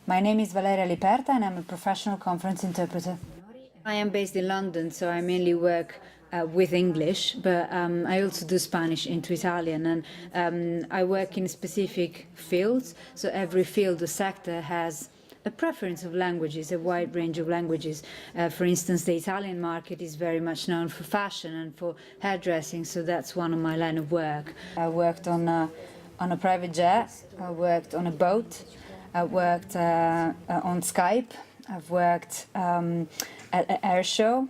My name is Valeria Liperta and I'm a professional conference interpreter. I am based in London, so I mainly work with English, but I also do Spanish into Italian, and I work in specific fields, so every field or sector has a preference of languages, a wide range of languages. For instance, the Italian market is very much known for fashion and for hairdressing, so that's one of my line of work. I worked on a private jet, I worked on a boat, I worked on Skype, I've worked at an air show.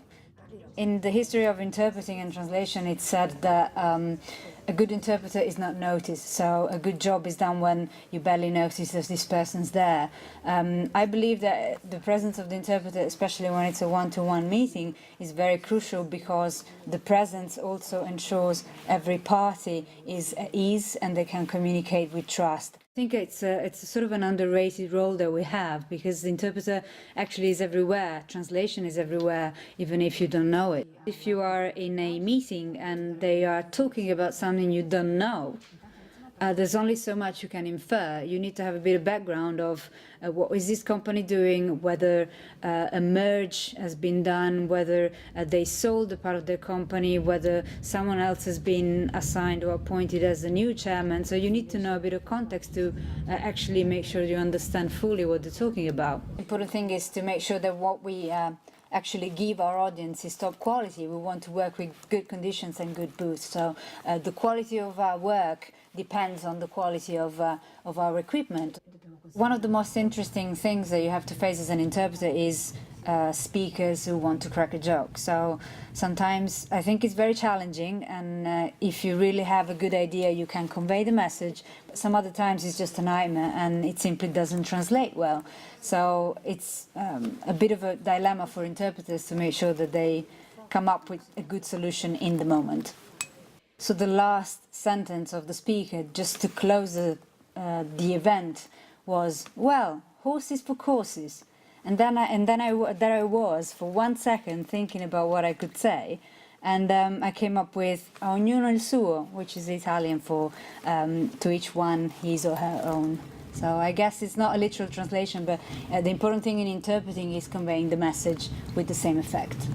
In the history of interpreting and translation, it's said that a good interpreter is not noticed, so a good job is done when you barely notice that this person's there. I believe that the presence of the interpreter, especially when it's a one-to-one meeting, is very crucial because the presence also ensures every party is at ease and they can communicate with trust. I think it's a sort of an underrated role that we have, because the interpreter actually is everywhere. Translation is everywhere, even if you don't know it. If you are in a meeting and they are talking about something you don't know, there's only so much you can infer. You need to have a bit of background of what is this company doing, whether a merge has been done, whether they sold a part of their company, whether someone else has been assigned or appointed as the new chairman. So you need to know a bit of context to actually make sure you understand fully what they're talking about. The important thing is to make sure that what we actually give our audience is top quality. We want to work with good conditions and good booths. So the quality of our work depends on the quality of our equipment. One of the most interesting things that you have to face as an interpreter is speakers who want to crack a joke. So sometimes I think it's very challenging, and if you really have a good idea, you can convey the message, but some other times it's just a nightmare and it simply doesn't translate well. So it's a bit of a dilemma for interpreters to make sure that they come up with a good solution in the moment. So the last sentence of the speaker, just to close the event, was, "Well, horses for courses." And then I was for 1 second thinking about what I could say, and I came up with "Ognuno il suo," which is Italian for "to each one his or her own." So I guess it's not a literal translation, but the important thing in interpreting is conveying the message with the same effect.